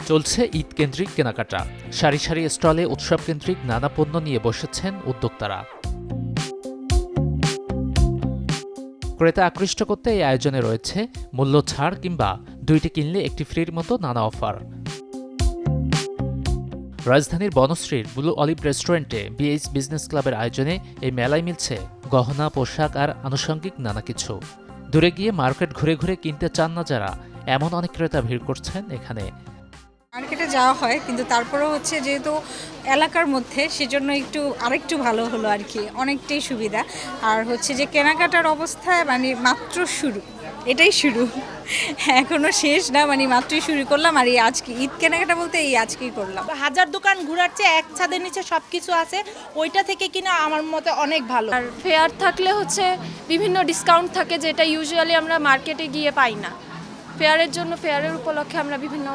চলছে ঈদ কেন্দ্রিক কেনাকাটা। সারি সারি স্টলে উৎসব কেন্দ্রিক নানা পণ্য নিয়ে বসেছেন উদ্যোক্তারা। ক্রেতা আকৃষ্ট করতে এই আয়োজনে রয়েছে মূল্য ছাড় কিংবা দুইটি কিনলে একটি ফ্রির মতো নানা অফার। রাজধানীর বনশ্রীর ব্লু অলিভ রেস্টুরেন্টে বিএইচ বিজনেস ক্লাবের আয়োজনে এই মেলায় মিলছে গহনা, পোশাক আর আনুষঙ্গিক নানা কিছু। দূরে গিয়ে মার্কেট ঘুরে ঘুরে কিনতে চান না যারা, এমন অনেক ক্রেতা ভিড় করছেন এখানে। মার্কেটে যাওয়া হয়, কিন্তু তারপরেও হচ্ছে যেহেতু এলাকার মধ্যে, সেজন্য আরেকটু ভালো হলো আর কি, অনেকটাই সুবিধা। আর হচ্ছে যে কেনাকাটার অবস্থায় মানে মাত্র শুরু, এটাই শুরু, এখনো শেষ না, মানে মাত্রই শুরু করলাম। আর এই আজকে ঈদ কেনাকাটা বলতে এই আজকেই করলাম। হাজার দোকান ঘোরার চেয়ে এক ছাদের নিচে সব কিছু আছে, ওইটা থেকে কিনা আমার মতে অনেক ভালো। আর ফেয়ার থাকলে হচ্ছে বিভিন্ন ডিসকাউন্ট থাকে, যেটা ইউজুয়ালি আমরা মার্কেটে গিয়ে পাই না। ফেয়ারের জন্য, ফেয়ারের উপলক্ষে আমরা বিভিন্ন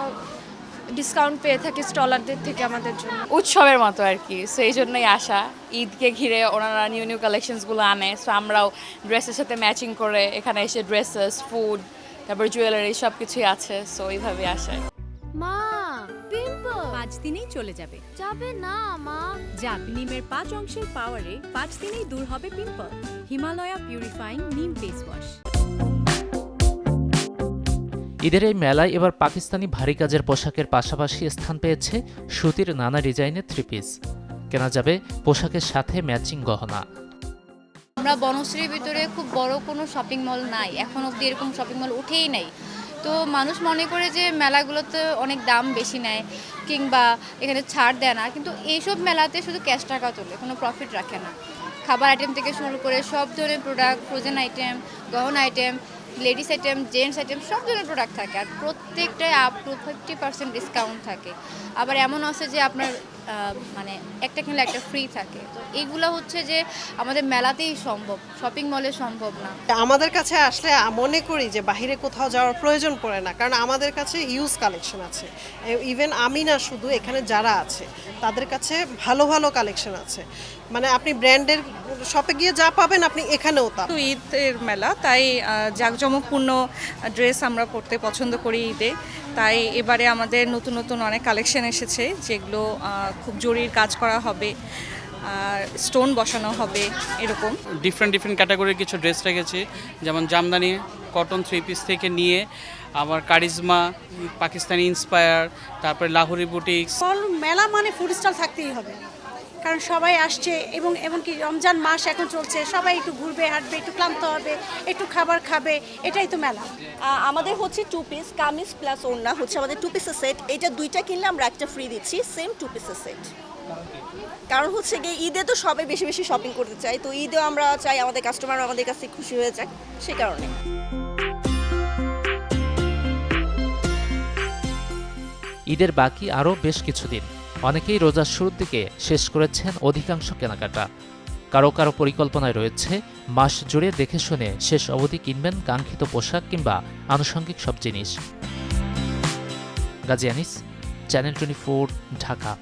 ডিসকাউন্ট পেয়ে থাকি স্টলারদের থেকে আমাদের জন্য। উৎসবের মতো আর কি, সো এই জন্যই আসা। ঈদকে ঘিরে ওনারা নিউ নিউ কালেকশনসগুলো আনে, সো আমরাও ড্রেসের সাথে ম্যাচিং করে এখানে এসে ড্রেসেস, ফুড, তারপর জুয়েলারি সব কিছুই আছে, সো এইভাবে আসে। মা, পিম্পল 5 দিনেই চলে যাবে। যাবে না মা। যাক, নিমের 5 অংশের পাওয়ারে 5 দিনেই দূর হবে পিম্পল। হিমালয়া পিউরিফাইং নিম ফেস ওয়াশ। ঈদের এই মেলায় এবার পাকিস্তানি ভারী কাজের পোশাকের পাশাপাশি স্থান পেয়েছে সুতির নানা ডিজাইনের থ্রি পিস। কেনা যাবে পোশাকের সাথে ম্যাচিং গহনা। আমরা বনশ্রীর ভিতরে খুব বড় কোনো শপিং মল নাই, এখন অবধি এরকম শপিং মল উঠেই নাই। তো মানুষ মনে করে যে মেলাগুলোতে অনেক দাম বেশি নেয় কিংবা এখানে ছাড় দেয় না, কিন্তু এইসব মেলাতে শুধু ক্যাশ টাকা তোলে, কোনো প্রফিট রাখে না। খাবার আইটেম থেকে শুরু করে সব ধরনের প্রোডাক্ট, ফ্রোজেন আইটেম, গহনা item, ladies item, gents item, সব ধরনের প্রোডাক্ট থাকে। আর প্রত্যেকটায় আপ টু 50% ডিসকাউন্ট থাকে। আবার এমন আছে যে আপনার মানে একটা কিনলে একটা ফ্রি থাকে। তো এইগুলো হচ্ছে যে আমাদের মেলাতেই সম্ভব, শপিং মলে সম্ভব না। আমাদের কাছে আসলে মনে করি যে বাইরে কোথাও যাওয়ার প্রয়োজন পড়ে না, কারণ আমাদের কাছে ইউজ কালেকশন আছে। ইভেন আমি না, শুধু এখানে যারা আছে তাদের কাছে ভালো ভালো কালেকশন আছে। মানে আপনি ব্র্যান্ডের শপে গিয়ে যা পাবেন আপনি এখানেও তা। ঈদের মেলা, তাই জাঁকজমকপূর্ণ ড্রেস আমরা পরতে পছন্দ করি ঈদে। তাই এবারে আমাদের নতুন নতুন অনেক কালেকশন এসেছে, যেগুলো খুব জরির কাজ করা হবে, স্টোন বসানো হবে, এরকম ডিফারেন্ট ক্যাটাগরির কিছু ড্রেস রেখেছি, যেমন জামদানি, কটন থ্রি পিস থেকে নিয়ে আবার কারিজমা, পাকিস্তানি ইন্সপায়ার, তারপরে লাহোরি বুটিক্স। মেলা মানে ফুড স্টল থাকতেই হবে, কারণ সবাই আসছে এবং এমনকি রমজান মাস এখন চলছে, সবাই একটু ঘুরবে, হাঁটবে, একটু ক্লান্ত হবে, একটু খাবার খাবে, এটাই তো মেলা। আমাদের হচ্ছে 2 পিস কামিজ প্লাস ওড়না হচ্ছে আমাদের 2 পিসের সেট। এটা 2টা কিনলে আমরা একটা ফ্রি দিচ্ছি, সেম 2 পিসের সেট। কারণ হচ্ছে গিয়ে ঈদে তো সবাই বেশি বেশি শপিং করতে চাই, তো ঈদেও আমরা চাই আমাদের কাস্টমার আমাদের কাছে খুশি হয়ে যাক, সে কারণে। ঈদের বাকি আরও বেশ কিছুদিন। অনেকেই রোজার শুরুর দিকে শেষ করেছেন অধিকাংশ কেনাকাটা। কারো কারো পরিকল্পনায় রয়েছে মাস জুড়ে দেখে শুনে শেষ অবধি কিনবেন কাঙ্ক্ষিত পোশাক কিংবা আনুষঙ্গিক সব জিনিস। গাজী আনিস, চ্যানেল 24, ঢাকা।